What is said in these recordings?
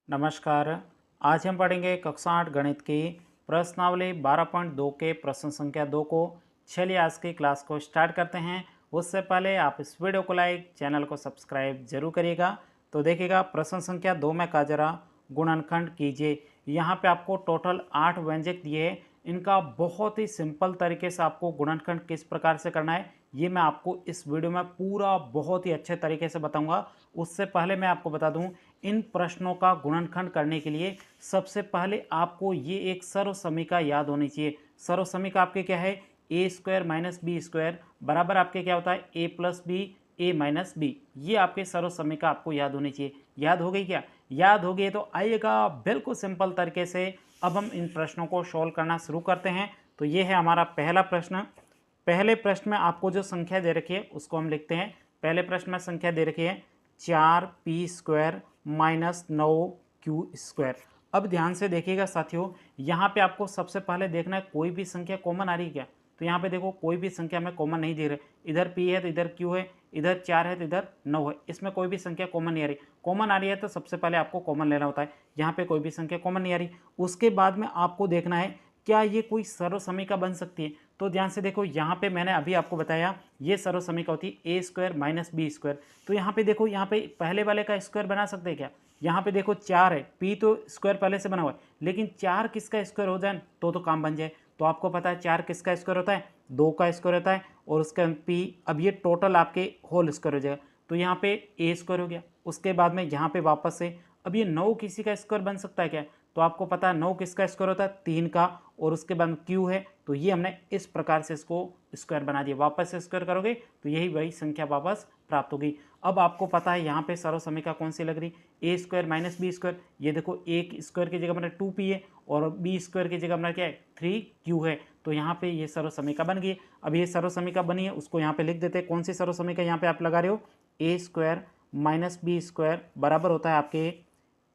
नमस्कार। आज हम पढ़ेंगे कक्षा 8 गणित की प्रश्नावली 12.2 के प्रश्न संख्या 2 को। चलिए आज की क्लास को स्टार्ट करते हैं। उससे पहले आप इस वीडियो को लाइक, चैनल को सब्सक्राइब जरूर करिएगा। तो देखिएगा प्रश्न संख्या 2 में कहा जरा गुणनखंड कीजिए। यहाँ पे आपको टोटल 8 व्यंजक दिए हैं। इनका बहुत ही सिंपल तरीके से आपको गुणनखंड किस प्रकार से करना है ये मैं आपको इस वीडियो में पूरा बहुत ही अच्छे तरीके से बताऊंगा। उससे पहले मैं आपको बता दूं, इन प्रश्नों का गुणनखंड करने के लिए सबसे पहले आपको ये एक सर्व समीकरण याद होनी चाहिए। सर्व समीकरण आपके क्या है, ए स्क्वायर माइनस बी स्क्वायर बराबर आपके क्या होता है, ए plus B A minus B. ये आपके सर्व समीकरण आपको याद होनी चाहिए। याद हो गई क्या? याद हो गई तो आइएगा बिल्कुल सिंपल तरीके से अब हम इन प्रश्नों को सॉल्व करना शुरू करते हैं। तो ये है हमारा पहला प्रश्न। पहले प्रश्न में आपको जो संख्या दे रखी है उसको हम लिखते हैं। पहले प्रश्न में संख्या दे रखी है 4p² माइनस 9q²। अब ध्यान से देखिएगा साथियों, यहाँ पे आपको सबसे पहले देखना है कोई भी संख्या कॉमन आ रही है क्या। तो यहाँ पे देखो कोई भी संख्या में कॉमन नहीं दे रहे। इधर p है तो इधर q है, इधर 4 है तो इधर 9 है। इसमें कोई भी संख्या कॉमन नहीं आ रही। कॉमन आ रही है तो सबसे पहले आपको कॉमन लेना होता है। यहाँ पे कोई भी संख्या कॉमन नहीं आ रही। उसके बाद में आपको देखना है क्या ये कोई सर्व समीकरण बन सकती है। तो ध्यान से देखो, यहाँ पे मैंने अभी आपको बताया ये सर्व समीकरण होती है ए स्क्वायर माइनस बी स्क्वायर। तो यहाँ पे देखो, यहाँ पे पहले वाले का स्क्वायर बना सकते हैं क्या। यहाँ पे देखो 4 है, पी तो स्क्वायर पहले से बना हुआ है, लेकिन 4 किसका स्क्वायर हो जाए तो काम बन जाए। तो आपको पता है 4 किसका स्क्वायर होता है, 2 का स्क्वायर होता है और उसका पी। अब ये टोटल आपके होल स्क्वायर हो जाएगा। तो यहाँ पे ए स्क्वायर हो गया। उसके बाद में यहाँ पे वापस से अब ये 9 किसी का स्क्वायर बन सकता है क्या। तो आपको पता है 9 किसका स्क्वायर होता है, 3 का, और उसके बाद क्यू है। तो ये हमने इस प्रकार से इसको स्क्वायर बना दिया। वापस से स्क्वायर करोगे तो यही वही संख्या वापस प्राप्त होगी। अब आपको पता है यहाँ पे सर्व समीकरण कौन सी लग रही, ए स्क्वायर माइनस बी स्क्वायर। ये देखो ए स्क्वायर की जगह हमारा 2p है और बी स्क्वायर की जगह हमारा क्या है 3q है। तो यहाँ पे ये सर्व समीकरण बन गई। अब ये सर्व समीकरण बनी है उसको यहाँ पे लिख देते हैं। कौन सी सर्व समीकरण यहाँ पे आप लगा रहे हो, ए स्क्वायर माइनस बी स्क्वायर बराबर होता है आपके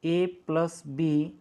ए plus B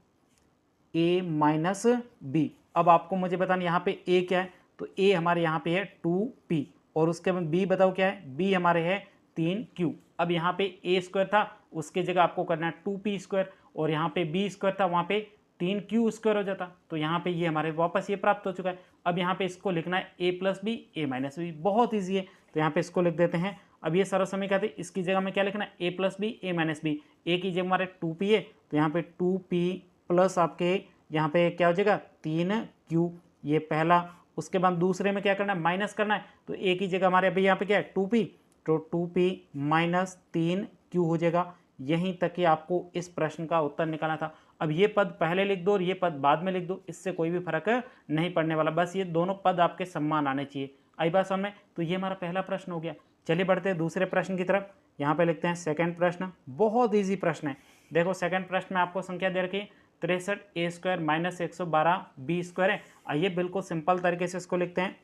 A minus B. अब आपको मुझे बताना यहाँ पे ए क्या है। तो ए हमारे यहाँ पे है 2p और उसके बाद बी बताओ क्या है, बी हमारे है 3q। अब यहाँ पे ए स्क्वायर था उसके जगह आपको करना है 2p² और यहाँ पे बी स्क्वायर था वहाँ पे 3q² हो जाता। तो यहाँ पे ये हमारे वापस ये प्राप्त हो चुका है। अब यहाँ पे इसको लिखना है ए plus B A minus B. बहुत ईजी है। तो यहाँ पे इसको लिख देते हैं। अब ये सर्व समीकरण थी, इसकी जगह में क्या लिखना है, ए plus B A minus B. ए की जगह हमारे 2p है तो यहाँ पे 2p प्लस आपके यहाँ पे क्या हो जाएगा 3q, ये पहला। उसके बाद दूसरे में क्या करना है, माइनस करना है। तो ए की जगह हमारे अभी यहाँ पे क्या है 2p, तो 2p माइनस 3q हो जाएगा। यहीं तक कि आपको इस प्रश्न का उत्तर निकालना था। अब ये पद पहले लिख दो और ये पद बाद में लिख दो, इससे कोई भी फर्क नहीं पड़ने वाला। बस ये दोनों पद आपके समान आने चाहिए। आई बात समझ में। तो ये हमारा पहला प्रश्न हो गया। चलिए बढ़ते हैं दूसरे प्रश्न की तरफ। यहाँ पे लिखते हैं सेकंड प्रश्न। बहुत ईजी प्रश्न है। देखो सेकंड प्रश्न में आपको संख्या दे रखी 63 ए स्क्वायर माइनस 112 बी स्क्वायर है। आइए बिल्कुल सिंपल तरीके से इसको लिखते हैं।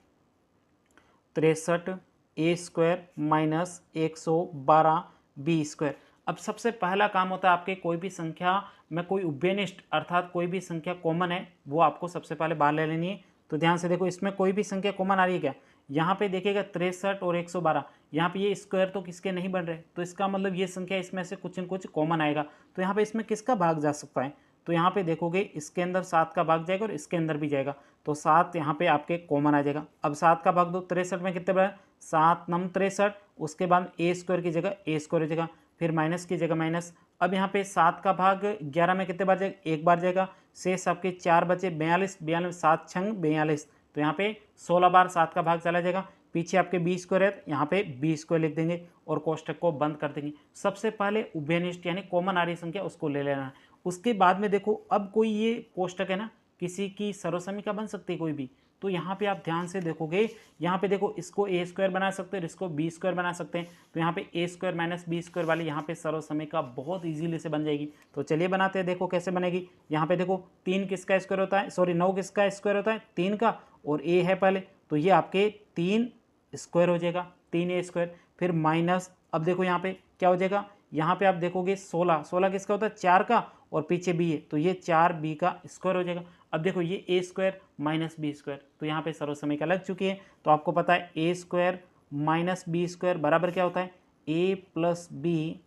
63 ए स्क्वायर माइनस 112 बी स्क्वायर। अब सबसे पहला काम होता है आपके कोई भी संख्या में कोई उभयनिष्ठ अर्थात कोई भी संख्या कॉमन है वो आपको सबसे पहले बाहर ले लेनी है। तो ध्यान से देखो, इसमें कोई भी संख्या कॉमन आ रही है क्या। यहाँ पे देखिएगा 63 और 112, यहाँ पे ये स्क्वायर तो किसके नहीं बन रहे। तो इसका मतलब ये संख्या इसमें से कुछ न कुछ कॉमन आएगा। तो यहाँ पे इसमें किसका भाग जा सकता है। तो यहाँ पे देखोगे इसके अंदर 7 का भाग जाएगा और इसके अंदर भी जाएगा। तो 7 यहाँ पे आपके कॉमन आ जाएगा। अब 7 का भाग दो 63 में कितने बना, 7 नम 63। उसके बाद ए स्क्वायर की जगह ए स्क्वायर हो जाएगा, फिर माइनस की जगह माइनस। अब यहाँ पे 7 का भाग 11 में कितने बार जाएगा, एक बार जाएगा। शेष आपके 4 बचे 42, 42 7 छंग 42। तो यहाँ पे 16 बार 7 का भाग चला जाएगा। पीछे आपके बी स्क्वायर है, यहाँ पे बी स्क्वायर लिख देंगे और कोष्टक को बंद कर देंगे। सबसे पहले उभयनिष्ठ यानी कॉमन आ रही संख्या उसको ले लेना है। उसके बाद में देखो, अब कोई ये कोष्टक है ना, किसी की सर्व समीकरण बन सकती है कोई भी। तो यहाँ पे आप ध्यान से देखोगे, यहाँ पे देखो इसको ए स्क्वायर बना सकते हैं, इसको बी स्क्वायर बना सकते हैं। तो यहाँ पे ए स्क्वायर माइनस बी स्क्वायर वाली यहाँ पे सर्व समीकरण बहुत इजीली से बन जाएगी। तो चलिए बनाते हैं, देखो कैसे बनेगी। यहाँ पे देखो 3 किसका स्क्वायर होता है, सॉरी 9 किसका स्क्वायर होता है, 3 का, और ए है पहले। तो ये आपके 3 स्क्वायर हो जाएगा, 3a स्क्वायर। फिर माइनस, अब देखो यहाँ पे क्या हो जाएगा, यहाँ पे आप देखोगे 16, 16 किसका होता है 4 का, और पीछे b है तो ये 4b का स्क्वायर हो जाएगा। अब देखो ये ए स्क्वायर माइनस बी स्क्वायर, तो यहाँ पे सर्व समीकरण लग चुकी है। तो आपको पता है ए स्क्वायर माइनस बी स्क्वायर बराबर क्या होता है, ए plus B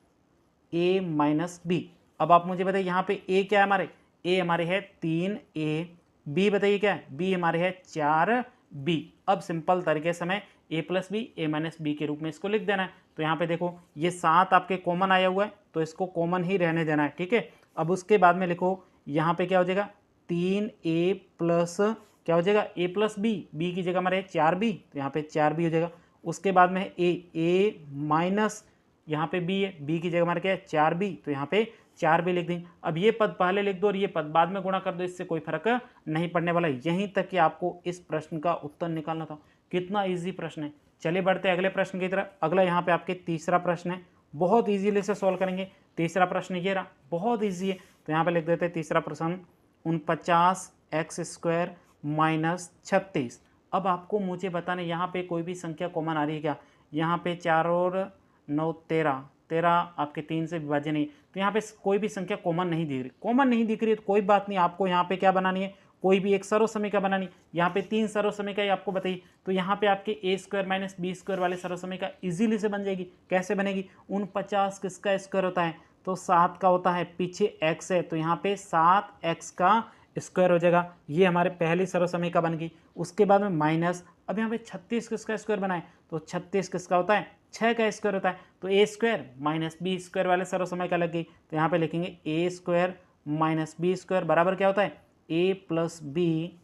A minus B. अब आप मुझे बताइए यहाँ पे ए क्या है हमारे, ए हमारे है 3a, बी बताइए क्या है, बी हमारे है 4b। अब सिंपल तरीके से हमें a plus B A minus B के रूप में इसको लिख देना है। तो यहाँ पे देखो ये 7 आपके कॉमन आया हुआ है तो इसको कॉमन ही रहने देना है, ठीक है। अब उसके बाद में लिखो यहाँ पे क्या हो जाएगा 3a प्लस क्या हो जाएगा a प्लस बी, बी की जगह हमारे 4b तो यहाँ पे 4b हो जाएगा। उसके बाद में है a माइनस यहाँ पे b है, b की जगह हमारे क्या है 4b तो यहाँ पे 4b लिख देंगे। अब ये पद पहले लिख दो और ये पद बाद में गुणा कर दो, इससे कोई फर्क नहीं पड़ने वाला। यहीं तक कि आपको इस प्रश्न का उत्तर निकालना था। कितना ईजी प्रश्न है। चलिए बढ़ते हैं अगले प्रश्न की तरफ। अगला यहाँ पे आपके तीसरा प्रश्न है, बहुत ईजीली से सॉल्व करेंगे। तीसरा प्रश्न ये रहा, बहुत ईजी है। तो यहाँ पे लिख देते हैं तीसरा प्रश्न 49x² माइनस 36। अब आपको मुझे बताना यहाँ पे कोई भी संख्या कॉमन आ रही है क्या। यहाँ पे 4 और 9 13, 13 आपके 3 से विभाज्य नहीं, तो यहाँ पे कोई भी संख्या कॉमन नहीं दिख रही। कॉमन नहीं दिख रही है तो कोई बात नहीं, आपको यहाँ पे क्या बनानी है, कोई भी एक सर्व समीकरण बनानी। यहाँ पे 3 सर्व समीकरण आपको बताइए, तो यहाँ पे आपके a² माइनस b² वाले सर्व समीकरण इजीली से बन जाएगी। कैसे बनेगी, 49 किसका स्क्वायर होता है, तो 7 का होता है, पीछे x है तो यहाँ पे 7x का स्क्वायर हो जाएगा। ये हमारे पहली सर्व समीकरण बन गई। उसके बाद में माइनस, अब यहाँ पे 36 किसका स्क्वायर बनाए, तो 36 किसका होता है, 6 का स्क्वायर होता है। तो a² माइनस b² वाले सर्व समीकरण लग गई। तो यहाँ पे लिखेंगे a² माइनस b² बराबर क्या होता है, a plus B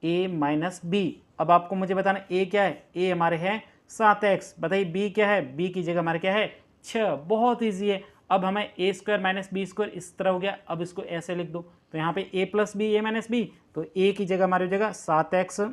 A minus B. अब आपको मुझे बताना a क्या है, a हमारे है 7x, बताइए b क्या है, b की जगह हमारे क्या है 6। बहुत ईजी है। अब हमें a² माइनस b² इस तरह हो गया, अब इसको ऐसे लिख दो। तो यहाँ पे a plus B A minus B, तो a की जगह हमारी हो जाएगा 7x,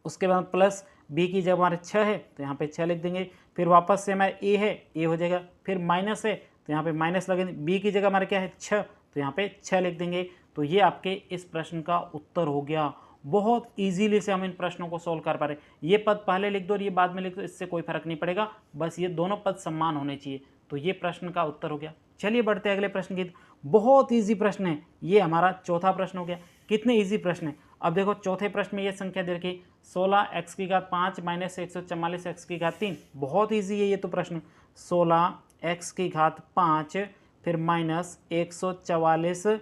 उसके बाद प्लस b की जगह हमारे 6 है तो यहाँ पे 6 लिख देंगे। फिर वापस से हमारे a है, a हो जाएगा, फिर माइनस है तो यहाँ पे माइनस लगेंगे, b की जगह हमारे क्या है 6 तो यहाँ पे 6 लिख देंगे। तो ये आपके इस प्रश्न का उत्तर हो गया। बहुत इजीली से हम इन प्रश्नों को सोल्व कर पा रहे। ये पद पहले लिख दो और ये बाद में लिख दो, इससे कोई फर्क नहीं पड़ेगा, बस ये दोनों पद समान होने चाहिए। तो ये प्रश्न का उत्तर हो गया। चलिए बढ़ते हैं अगले प्रश्न की। बहुत ईजी प्रश्न है, ये हमारा चौथा प्रश्न हो गया। कितने ईजी प्रश्न है। अब देखो चौथे प्रश्न में ये संख्या दे रखी 16x³ माइनस 144x³। बहुत ईजी है ये तो प्रश्न। 16x³ फिर माइनस 144x³।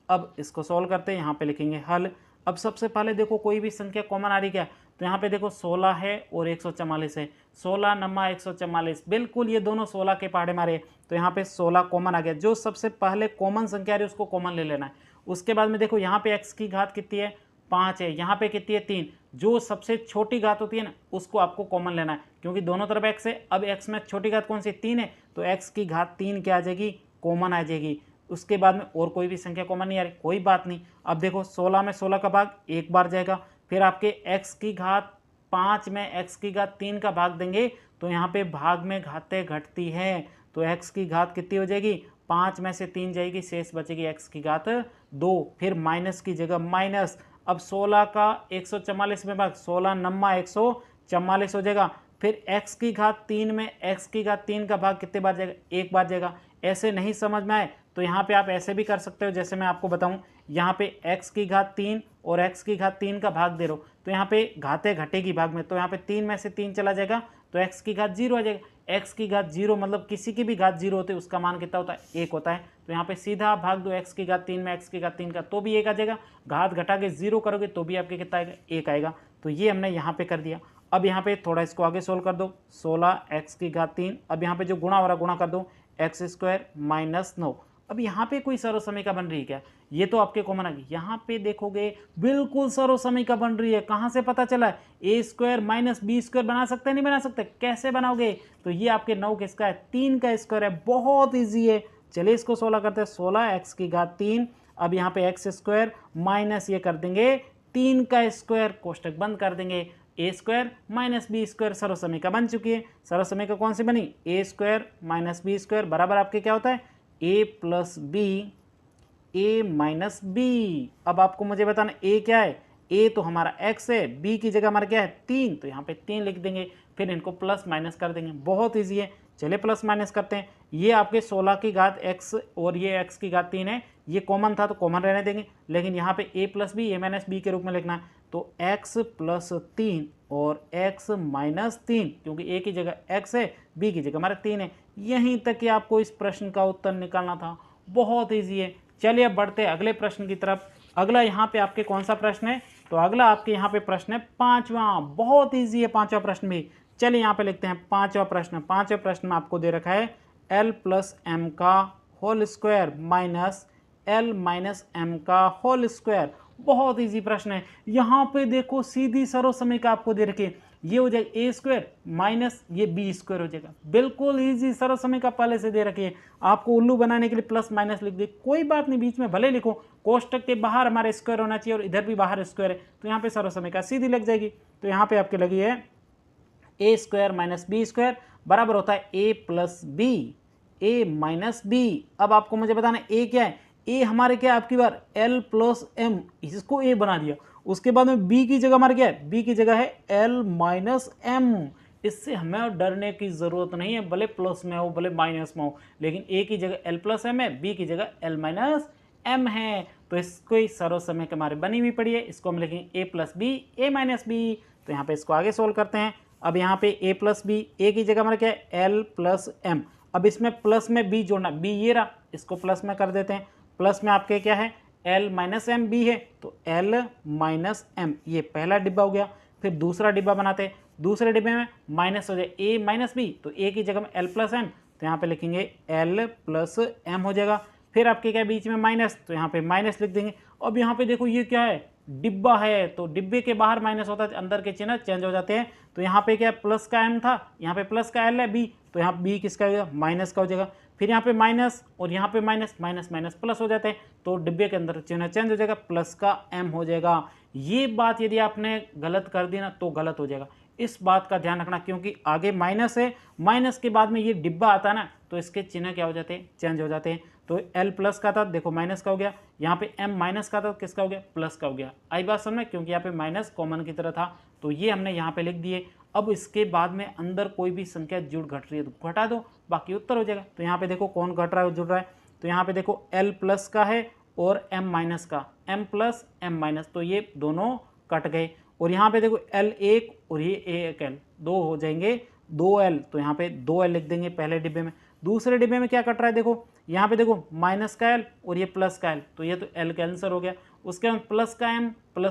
अब इसको सॉल्व करते हैं, यहाँ पे लिखेंगे हल। अब सबसे पहले देखो कोई भी संख्या कॉमन आ रही क्या, तो यहाँ पे देखो 16 है और 144 है, 16 नमा 144, बिल्कुल ये दोनों 16 के पहाड़े मारे। तो यहाँ पे 16 कॉमन आ गया। जो सबसे पहले कॉमन संख्या आ रही है उसको कॉमन ले लेना है। उसके बाद में देखो यहाँ पे x की घात कितनी है 5 है, यहाँ पे कितनी है 3। जो सबसे छोटी घात होती है ना उसको आपको कॉमन लेना है, क्योंकि दोनों तरफ x है। अब x में छोटी घात कौन सी 3 है, तो x की घात 3 क्या आ जाएगी, कॉमन आ जाएगी। उसके बाद में और कोई भी संख्या कॉमन नहीं आ रही, कोई बात नहीं। अब देखो 16 में 16 का भाग एक बार जाएगा, फिर आपके x की घात 5 में x की घात 3 का भाग देंगे तो यहाँ पे भाग में घातें घटती हैं, तो x की घात कितनी हो जाएगी, 5 में से 3 जाएगी, शेष बचेगी x की घात 2, फिर माइनस की जगह माइनस। अब 16 का 144 में भाग, 16 नमा 144 हो जाएगा। फिर x की घात 3 में x की घात 3 का भाग कितने बार जाएगा, एक बार जाएगा। ऐसे नहीं समझ में आए तो यहाँ पे आप ऐसे भी कर सकते हो, जैसे मैं आपको बताऊं, यहाँ पे x की घात 3 और x की घात 3 का भाग दे रहे हो तो यहाँ पे घातें घटेगी भाग में, तो यहाँ पे 3 में से 3 चला जाएगा तो x की घात 0 आ जाएगा। x की घात 0 मतलब किसी की भी घात 0 होती है उसका मान कितना होता है, 1 होता है। तो यहाँ पे सीधा भाग दो x की घात 3 में x की घात 3 का, तो भी 1 आ जाएगा। घात घटा के 0 करोगे तो भी आपके कितना आएगा, 1 आएगा। तो ये हमने यहाँ पे कर दिया। अब यहाँ पे थोड़ा इसको आगे सोल्व कर दो, 16x की घात 3, अब यहाँ पे जो गुणा हो रहा गुणा कर दो, x² माइनस 9। अब यहाँ पे कोई सर्व समीकरण बन रही है क्या, ये तो आपके कॉमन आ गई। यहाँ पे देखोगे बिल्कुल सर्व समीकरण बन रही है। कहाँ से पता चला, a² माइनस b² बना सकते हैं, नहीं बना सकते, कैसे बनाओगे, तो ये आपके 9 किसका है, 3 का स्क्वायर है। बहुत ईजी है। चलिए इसको 16 करते हैं, 16x की घात 3, अब यहाँ पे x² माइनस ये कर देंगे 3 का स्क्वायर, कोष्टक बंद कर देंगे, a² माइनस b² सर्व समीकरण बन चुकी है। सर्व समीकरण कौन सी बनी, a² माइनस b² बराबर आपके क्या होता है, a plus B A minus B. अब आपको मुझे बताना a क्या है, a तो हमारा x है, b की जगह हमारा क्या है 3, तो यहाँ पे 3 लिख देंगे, फिर इनको प्लस माइनस कर देंगे। बहुत ईजी है। चलिए प्लस माइनस करते हैं। ये आपके 16 की घात x और ये x की घात 3 है, ये कॉमन था तो कॉमन रहने देंगे, लेकिन यहाँ पे a plus B A minus B के रूप में लिखना है। तो x प्लस 3 और x माइनस 3, क्योंकि a की जगह x है, b की जगह हमारा 3 है, यहीं तक कि आपको इस प्रश्न का उत्तर निकालना था। बहुत ईजी है। चलिए अब बढ़ते हैं अगले प्रश्न की तरफ। अगला यहाँ पे आपके कौन सा प्रश्न है? तो अगला आपके यहाँ पे प्रश्न है पांचवा। बहुत ईजी है पांचवा प्रश्न भी। चलिए यहाँ पे लिखते हैं पांचवा प्रश्न। पांचवा प्रश्न में आपको दे रखा है एल प्लस एम का whole square minus L minus M का होल स्क्वायर। बहुत इजी प्रश्न है। यहाँ पे देखो सीधी सरल समीकरण आपको दे रखी है, ये हो जाएगा ए स्क्वायर माइनस ये बी स्क्वायर हो जाएगा। बिल्कुल इजी सरल समीकरण पहले से दे रखी है। आपको उल्लू बनाने के लिए प्लस माइनस लिख दे, कोई बात नहीं, बीच में भले लिखो, कोष्टक के बाहर हमारे स्क्वायर होना चाहिए और इधर भी बाहर स्क्वायर है, तो यहाँ पे सरल समीकरण सीधी लग जाएगी। तो यहाँ पे आपके लगी है ए स्क्वायर माइनस बी स्क्वायर बराबर होता है ए plus B, A minus B. अब आपको मुझे बताना ए क्या है? ए हमारे क्या है आपकी बार एल प्लस एम, इसको ए बना दिया। उसके बाद में बी की जगह हमारे क्या है? बी की जगह है एल माइनस एम। इससे हमें डरने की जरूरत नहीं है, भले प्लस में हो भले माइनस में हो, लेकिन ए की जगह एल प्लस एम है, बी की जगह एल माइनस एम है। तो इसको सरल समय के हमारे बनी हुई पड़ी है, इसको हम लिखेंगे ए plus B A minus B. तो यहाँ पे इसको आगे सोल्व करते हैं। अब यहाँ पे ए प्लस बी, ए की जगह हमारा क्या है? L plus M. अब इसमें प्लस में बी जोड़ना, बी ये रहा, इसको प्लस में कर देते हैं। प्लस में आपके क्या है? एल माइनस एम बी है, तो एल माइनस एम, ये पहला डिब्बा हो गया। फिर दूसरा डिब्बा बनाते हैं, दूसरे डिब्बे में माइनस हो जाए ए माइनस बी, तो ए की जगह में एल प्लस एम, तो यहाँ पे लिखेंगे एल प्लस एम हो जाएगा। फिर आपके क्या बीच में माइनस, तो यहाँ पे माइनस लिख देंगे। अब यहाँ पे देखो ये क्या है? डिब्बा है, तो डिब्बे के बाहर माइनस होता है, अंदर के चिन्ह चेंज हो जाते हैं। तो यहाँ पे क्या प्लस का एम था, यहाँ पे प्लस का एल है बी, तो यहाँ बी किसका हो जाएगा? माइनस का हो जाएगा। फिर यहाँ पे माइनस और यहाँ पे माइनस, माइनस माइनस प्लस हो जाते हैं, तो डिब्बे के अंदर चिन्ह चेंज हो जाएगा, प्लस का एम हो जाएगा। ये बात यदि आपने गलत कर दी ना तो गलत हो जाएगा, इस बात का ध्यान रखना, क्योंकि आगे माइनस है, माइनस के बाद में ये डिब्बा आता है ना, तो इसके चिन्ह क्या हो जाते हैं? चेंज हो जाते हैं। तो एल प्लस का था, देखो माइनस का हो गया, यहाँ पे एम माइनस का था, किसका हो गया? प्लस का हो गया। आई बात समझ में? क्योंकि यहाँ पे माइनस कॉमन की तरह था, तो ये हमने यहाँ पे लिख दिए। अब इसके बाद में अंदर कोई भी संख्या जुड़ घट रही है तो घटा दो, बाकी उत्तर हो जाएगा। तो यहाँ पे देखो कौन घट रहा है जुड़ रहा है, तो यहाँ पे देखो एल प्लस का है और एम माइनस का, एम प्लस एम माइनस, तो ये दोनों कट गए। और यहाँ पे देखो एल एक और ये एक एल, दो हो जाएंगे, दो एल, तो यहाँ पे दो एल लिख देंगे पहले डिब्बे में। दूसरे डिब्बे में क्या कट रहा है? देखो यहाँ पे देखो माइनस का एल और ये प्लस का एल, तो ये तो एल कैंसर हो गया। उसके बाद प्लस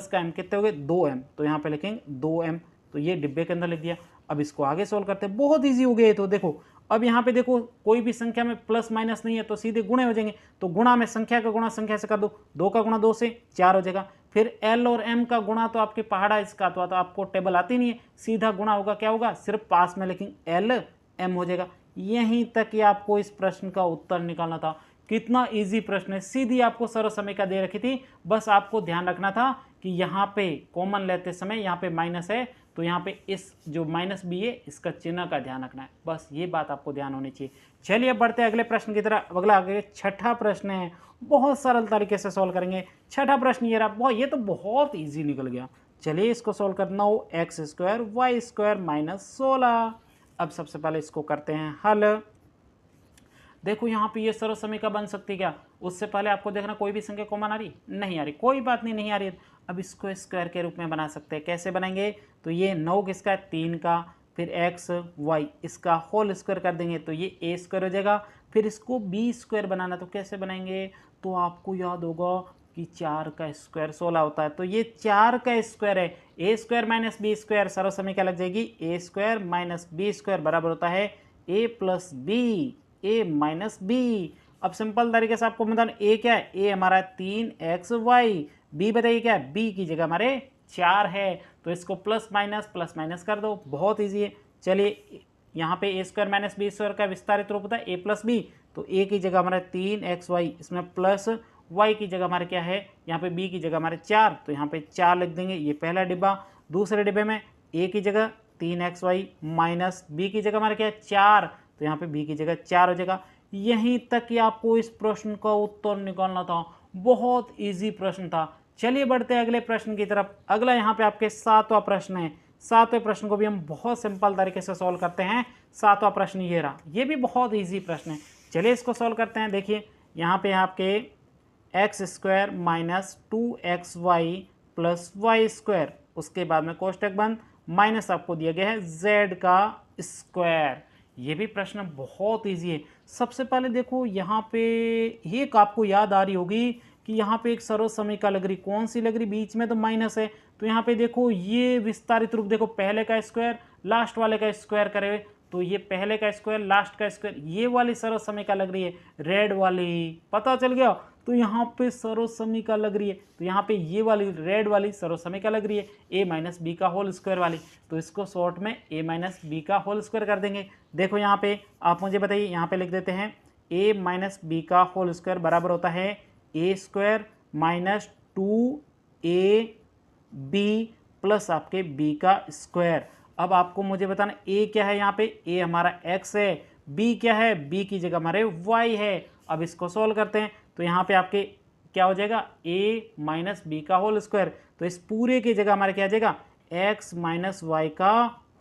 का एम कितने हो गए? 2m, तो यहाँ पे लिखेंगे 2m, तो ये डिब्बे के अंदर लिख दिया। अब इसको आगे सोल्व करते हैं, बहुत ईजी हो गया। तो देखो अब यहाँ पे देखो कोई भी संख्या में प्लस माइनस नहीं है, तो सीधे गुणे हो जाएंगे। तो गुणा में संख्या का गुणा संख्या से कर दो, 2 का गुणा 2 से 4 हो जाएगा। फिर एल और एम का गुणा तो आपके पहाड़ा इसका तो आपको टेबल आती नहीं है, सीधा गुणा होगा, क्या होगा? सिर्फ पास में लिखेंगे एल एम हो जाएगा। यहीं तक ही आपको इस प्रश्न का उत्तर निकालना था। कितना इजी प्रश्न है, सीधी आपको सरल समीकरण दे रखी थी, बस आपको ध्यान रखना था कि यहाँ पे कॉमन लेते समय यहाँ पे माइनस है, तो यहाँ पे इस जो माइनस बी है इसका चिन्ह का ध्यान रखना है, बस ये बात आपको ध्यान होनी चाहिए। चलिए अब बढ़ते हैं अगले प्रश्न की तरफ। अगला आगे छठा प्रश्न है, बहुत सरल तरीके से सॉल्व करेंगे। छठा प्रश्न ये रहा, ये तो बहुत ईजी निकल गया। चलिए इसको सॉल्व करना हो, X square Y square minus 16। अब सबसे पहले इसको करते हैं हल। देखो यहाँ पे ये सरल समीकरण बन सकती है क्या? उससे पहले आपको देखना कोई भी संख्या कॉमन आ रही? नहीं आ रही, कोई बात नहीं, नहीं आ रही है। अब इसको स्क्वायर के रूप में बना सकते हैं, कैसे बनाएंगे? तो ये 9 किसका है? 3 का, फिर एक्स वाई इसका होल स्क्वायर कर देंगे, तो ये ए स्क्वायर हो जाएगा। फिर इसको बी स्क्वायर बनाना, तो कैसे बनाएंगे? तो आपको याद होगा कि 4 का स्क्वायर 16 होता है, तो ये 4 का स्क्वायर है, ए स्क्वायर माइनस बी स्क्वायर, सरल समीकरण लग जाएगी ए स्क्वायर माइनस बी स्क्वायर बराबर होता है ए plus B, A minus B. अब सिंपल तरीके से आपको बताना, ए क्या है? ए हमारा 3xy, बी बताइए क्या है? बी की जगह हमारे 4 है, तो इसको प्लस माइनस कर दो, बहुत ईजी है। चलिए यहाँ पे ए स्क्वायर माइनस बी स्क्वायर का विस्तारित रूप होता है ए प्लस बी, तो ए की जगह हमारा 3xy, इसमें प्लस y की जगह हमारे क्या है? यहाँ पे b की जगह हमारे 4, तो यहाँ पे 4 लिख देंगे, ये पहला डिब्बा। दूसरे डिब्बे में a की जगह 3xy माइनस b की जगह हमारे क्या है? 4, तो यहाँ पे b की जगह 4 हो जाएगा। यहीं तक कि आपको इस प्रश्न का उत्तर निकालना था, बहुत इजी प्रश्न था। चलिए बढ़ते हैं अगले प्रश्न की तरफ। अगला यहाँ पे आपके 7वां प्रश्न है। 7वें प्रश्न को भी हम बहुत सिंपल तरीके से सॉल्व करते हैं। 7वां प्रश्न ये रहा, ये भी बहुत ईजी प्रश्न है। चलिए इसको सॉल्व करते हैं। देखिए यहाँ पे आपके X square minus 2xy plus Y square, उसके बाद में कोष्टक बंद, माइनस आपको दिया गया है z का स्क्वायर। ये भी प्रश्न बहुत इजी है। सबसे पहले देखो यहाँ पे एक आपको याद आ रही होगी कि यहाँ पे एक सर्वसमीका लग रही, कौन सी लग रही, बीच में तो माइनस है, तो यहाँ पे देखो ये विस्तारित रूप देखो, पहले का स्क्वायर लास्ट वाले का स्क्वायर करे, तो ये पहले का स्क्वायर लास्ट का स्क्वायर, ये वाली सर्वसमीका लग रही है, रेड वाली, पता चल गया। तो यहाँ पे सर्वसमीका लग रही है, तो यहाँ पे ये वाली रेड वाली सर्वसमीका लग रही है a माइनस बी का होल स्क्वायर वाली, तो इसको शॉर्ट में a माइनस बी का होल स्क्वायर कर देंगे। देखो यहाँ पे आप मुझे बताइए, यहाँ पे लिख देते हैं a माइनस बी का होल स्क्वायर बराबर होता है a square minus 2ab plus आपके b का स्क्वायर। अब आपको मुझे बताना a क्या है, यहाँ पे a हमारा x है, b क्या है, b की जगह हमारे y है। अब इसको सोल्व करते हैं, तो यहाँ पे आपके क्या हो जाएगा a माइनस बी का होल स्क्वायर, तो इस पूरे की जगह हमारे क्या आ जाएगा x माइनस वाई का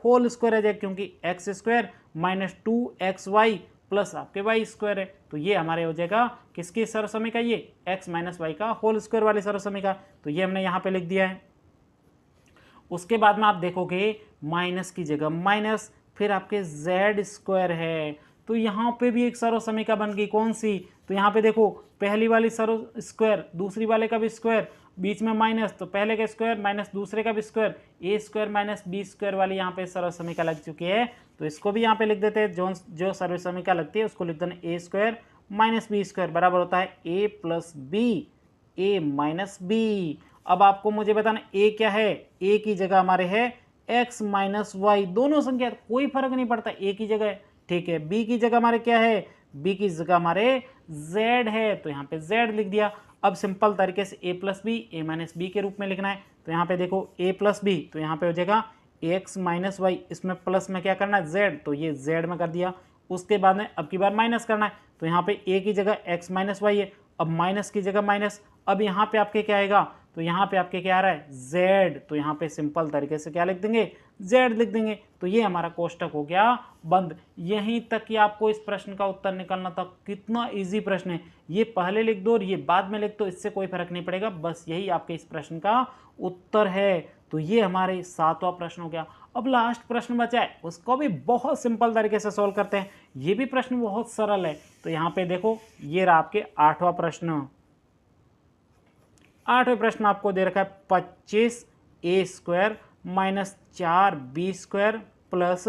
होल स्क्वायर आ जाएगा, क्योंकि x square minus 2xy plus आपके वाई स्क्वायर है, तो ये हमारे हो जाएगा किसकी सर्वसमीका, ये x माइनस वाई का होल स्क्वायर वाली सर्वसमीका। तो ये हमने यहाँ पे लिख दिया है। उसके बाद में आप देखोगे माइनस की जगह माइनस, फिर आपके जेड स्क्वायर है, तो यहाँ पे भी एक सर्वसमीका बन गई, कौन सी, तो यहाँ पे देखो पहली वाली सर्व स्क्वायर, दूसरी वाले का भी स्क्वायर, बीच में माइनस, तो पहले का स्क्वायर माइनस दूसरे का भी स्क्वायर, ए स्क्वायर माइनस बी स्क्वायर वाली यहाँ पे सर्वसमीका लग चुकी है। तो इसको भी यहाँ पे लिख देते हैं, जो सर्वसमीका लगती है उसको लिख देना ए स्क्वायर माइनस बी स्क्वायर बराबर होता है ए plus B, A minus B. अब आपको मुझे बताना a क्या है, a की जगह हमारे है x माइनस वाई, दोनों संख्या कोई फर्क नहीं पड़ता, a की जगह है, ठीक है। b की जगह हमारे क्या है, b की जगह हमारे z है, तो यहाँ पे z लिख दिया। अब सिंपल तरीके से a plus B A minus B के रूप में लिखना है, तो यहाँ पे देखो a प्लस बी, तो यहाँ पे हो जाएगा x माइनस वाई, इसमें प्लस में क्या करना है z, तो ये z में कर दिया। उसके बाद में अब की बार माइनस करना है, तो यहाँ पे a की जगह x माइनस वाई है, अब माइनस की जगह माइनस, अब यहाँ पे आपके क्या आएगा, तो यहाँ पे आपके क्या आ रहा है z, तो यहाँ पे सिंपल तरीके से क्या लिख देंगे z लिख देंगे। तो ये हमारा कोष्टक हो गया बंद। यहीं तक कि आपको इस प्रश्न का उत्तर निकालना था, कितना इजी प्रश्न है, ये पहले लिख दो और ये बाद में लिख दो, इससे कोई फर्क नहीं पड़ेगा, बस यही आपके इस प्रश्न का उत्तर है। तो ये हमारे 7वां प्रश्न हो गया। अब लास्ट प्रश्न बचा है, उसको भी बहुत सिंपल तरीके से सोल्व करते हैं, ये भी प्रश्न बहुत सरल है। तो यहाँ पे देखो ये रहा आपके 8वां प्रश्न। 8वें प्रश्न आपको दे रखा है 25a square minus 4b square plus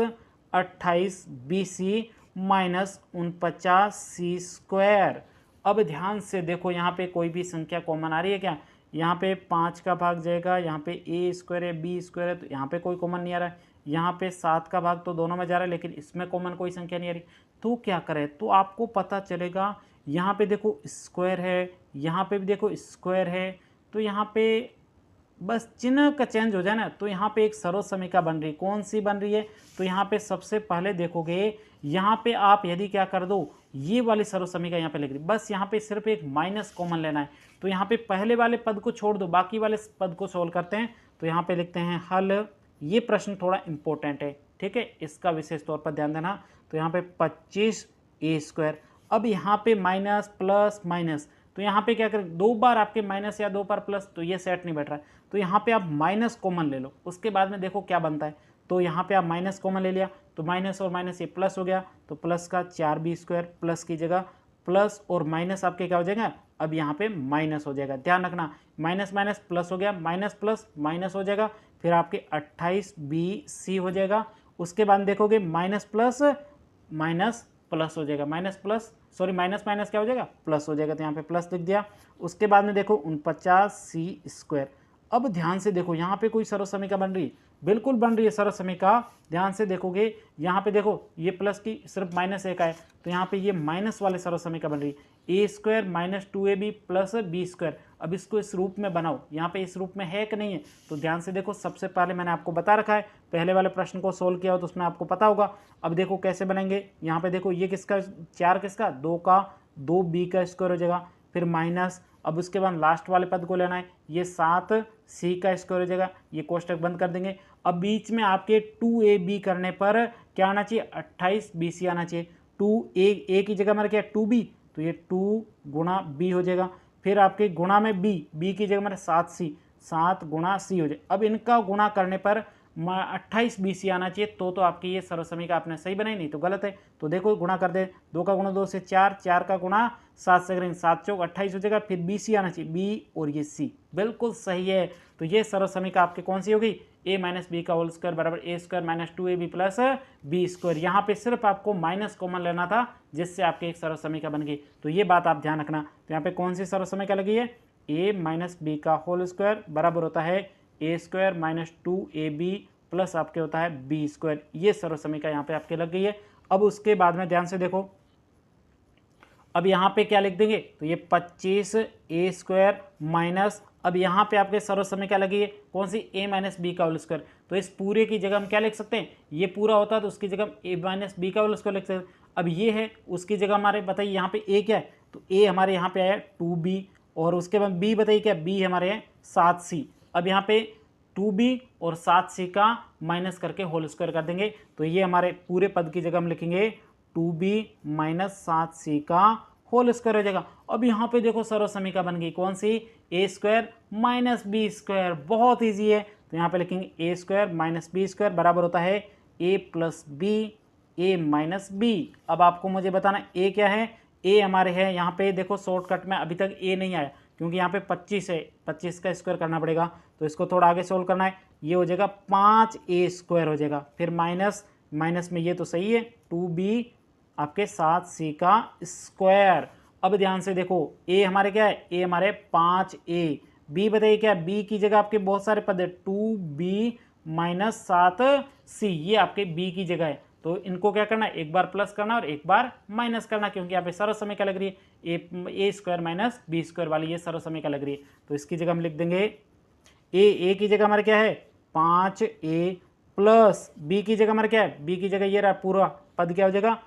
28bc minus 49c square. अब ध्यान से देखो, यहाँ पे कोई भी संख्या कॉमन आ रही है क्या, यहाँ पे 5 का भाग जाएगा, यहाँ पे a स्क्वायर है b स्क्वायर है, तो यहाँ पे कोई कॉमन नहीं आ रहा है। यहाँ पे 7 का भाग तो दोनों में जा रहा है, लेकिन इसमें कॉमन कोई संख्या नहीं आ रही, तो क्या करें, तो आपको पता चलेगा यहाँ पे देखो स्क्वायर है, यहाँ पे भी देखो स्क्वायर है, तो यहाँ पे बस चिन्ह का चेंज हो जाए ना, तो यहाँ पे एक सर्वसमीका बन रही, कौन सी बन रही है, तो यहाँ पे सबसे पहले देखोगे यहाँ पे आप यदि क्या कर दो, ये वाली सर्वसमीका यहाँ पे लिख रही, बस यहाँ पे सिर्फ एक माइनस कॉमन लेना है, तो यहाँ पे पहले वाले पद को छोड़ दो, बाकी वाले पद को सोल्व करते हैं। तो यहाँ पे लिखते हैं हल। ये प्रश्न थोड़ा इंपॉर्टेंट है, ठीक है, इसका विशेष तौर पर ध्यान देना। तो यहाँ पे 25a स्क्वायर, अब यहाँ पे माइनस प्लस माइनस, तो यहाँ पे क्या करें, 2 बार आपके माइनस या 2 बार प्लस, तो ये सेट नहीं बैठ रहा है, तो यहाँ पे आप माइनस कॉमन ले लो, उसके बाद में देखो क्या बनता है। तो यहाँ पे आप माइनस कॉमन ले लिया, तो माइनस और माइनस ये प्लस हो गया, तो प्लस का 4b स्क्वायर, प्लस की जगह प्लस और माइनस आपके क्या हो जाएगा, अब यहाँ पे माइनस हो जाएगा, ध्यान रखना, माइनस माइनस प्लस हो गया, माइनस प्लस माइनस हो जाएगा, फिर आपके 28bc हो जाएगा। उसके बाद देखोगे माइनस प्लस माइनस प्लस हो जाएगा, minus plus sorry minus minus क्या हो जाएगा, प्लस हो जाएगा, तो यहाँ पे प्लस लिख दिया। उसके बाद में देखो 49c स्क्वायर। अब ध्यान से देखो, यहाँ पे कोई सर्वसमीका बन रही है, बिल्कुल बन रही है सर्वसमीका, ध्यान से देखोगे यहाँ पे देखो ये प्लस की सिर्फ माइनस एक है, तो यहाँ पे ये माइनस वाले सर्वसमीका बन रही है, a square minus 2ab plus b square. अब इसको इस रूप में बनाओ, यहाँ पे इस रूप में है कि नहीं है, तो ध्यान से देखो, सबसे पहले मैंने आपको बता रखा है, पहले वाले प्रश्न को सोल्व किया हो तो उसमें आपको पता होगा। अब देखो कैसे बनेंगे, यहाँ पे देखो ये किसका 4 किसका 2 का 2b का स्क्वायर हो जाएगा, फिर माइनस, अब उसके बाद लास्ट वाले पद को लेना है, ये 7c का स्क्वायर हो जाएगा, ये कोष्टक बंद कर देंगे। अब बीच में आपके 2ab करने पर क्या आना चाहिए, 28bc आना चाहिए, 2a की जगह हमारा क्या 2b, तो ये 2 गुणा b हो जाएगा, फिर आपके गुणा में b की जगह हमारे 7c, 7 गुणा c हो जाए। अब इनका गुणा करने पर 28 BC आना चाहिए, तो आपकी ये सर्वसमीका आपने सही बनाई, नहीं तो गलत है। तो देखो गुणा कर दे, 2 का गुणा 2 से 4, 4 का गुणा 7 से करेंगे, 7 चौक 28 हो जाएगा, फिर BC आना चाहिए, बी और ये सी बिल्कुल सही है। तो ये सर्वसमीका आपकी कौन सी होगी, a माइनस बी का होल स्क्वायर बराबर A square minus 2ab plus B square. यहाँ पे सिर्फ आपको माइनस कॉमन लेना था, जिससे आपकी एक सर्वसमीका बन गई। तो ये बात आप ध्यान रखना। तो यहाँ पे कौन सी सर्वसमीका लगी है, a माइनस बी का होल स्क्वायर बराबर होता है ए स्क्वायर माइनस 2ab प्लस आपके होता है बी स्क्वायर। ये सर्वसमीका यहाँ पे आपके लग गई है। अब उसके बाद में ध्यान से देखो, अब यहाँ पे क्या लिख देंगे, तो ये 25 ए स्क्वायर माइनस, अब यहाँ पे आपके सर्वसमीका लगी है कौन सी, a माइनस बी का होल स्क्वायर। तो इस पूरे की जगह हम क्या लिख सकते हैं, ये पूरा होता है तो उसकी जगह a माइनस बी का होल स्क्वायर लिख सकते हैं। अब ये है, उसकी जगह हमारे बताइए यहाँ पे a क्या है, तो a हमारे यहाँ पे आया 2b, और उसके बाद b बताइए क्या, b हमारे है 7c। अब यहाँ पे 2b और 7c का माइनस करके होल स्क्वायर कर देंगे, तो ये हमारे पूरे पद की जगह हम लिखेंगे 2b माइनस 7c का होल स्क्वायर हो जाएगा। अब यहाँ पे देखो सर्वसमीका बन गई कौन सी, ए स्क्वायर माइनस बी स्क्वायर, बहुत ईजी है। तो यहाँ पे लिखेंगे ए स्क्वायर माइनस बी स्क्वायर बराबर होता है ए plus B, A minus B. अब आपको मुझे बताना ए क्या है, ए हमारे है यहाँ पे देखो शॉर्टकट में अभी तक ए नहीं आया, क्योंकि यहाँ पे 25 है, 25 का स्क्वायर करना पड़ेगा, तो इसको थोड़ा आगे सोल्व करना है। ये हो जाएगा 5a स्क्वायर हो जाएगा, फिर माइनस माइनस में ये तो सही है 2b आपके 7c का स्क्वायर। अब ध्यान से देखो a हमारे क्या है, a हमारे 5a, b बताइए क्या, b की जगह आपके बहुत सारे पद है 2b माइनस 7c, ये आपके b की जगह है। तो इनको क्या करना है, एक बार प्लस करना और एक बार माइनस करना, क्योंकि यहाँ पे सर्वसमीका लग रही है ए स्क्वायर माइनस बी स्क्वायर वाली ये सर्वसमीका लग रही है। तो इसकी जगह हम लिख देंगे ए की जगह हमारे क्या है 5a प्लस बी की जगह हमारे क्या है, बी की जगह ये रहा पूरा पद क्या हो जाएगा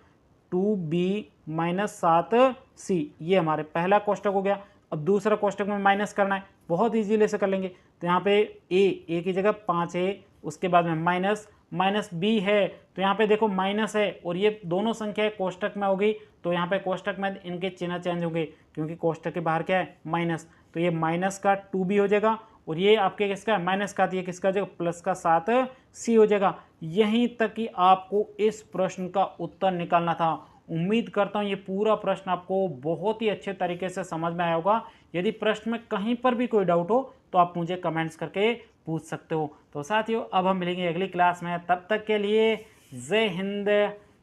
2b माइनस 7c, ये हमारे पहला कोष्टक हो गया। अब दूसरा कोष्टक में माइनस करना है, बहुत इजीली से कर लेंगे। तो यहाँ पे a की जगह 5a, उसके बाद में माइनस माइनस b है, तो यहाँ पे देखो माइनस है और ये दोनों संख्याएं कोष्टक में होगी, तो यहाँ पे कोष्टक में इनके चिन्ह चेंज होंगे, क्योंकि कोष्टक के बाहर क्या है माइनस, तो ये माइनस का 2b हो जाएगा, और ये आपके किसका माइनस का, ये किसका हो जाएगा प्लस का 7c हो जाएगा। यहीं तक कि आपको इस प्रश्न का उत्तर निकालना था। उम्मीद करता हूँ ये पूरा प्रश्न आपको बहुत ही अच्छे तरीके से समझ में आया होगा। यदि प्रश्न में कहीं पर भी कोई डाउट हो तो आप मुझे कमेंट्स करके पूछ सकते हो। तो साथियों अब हम मिलेंगे अगली क्लास में, तब तक के लिए जय हिंद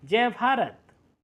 जय भारत।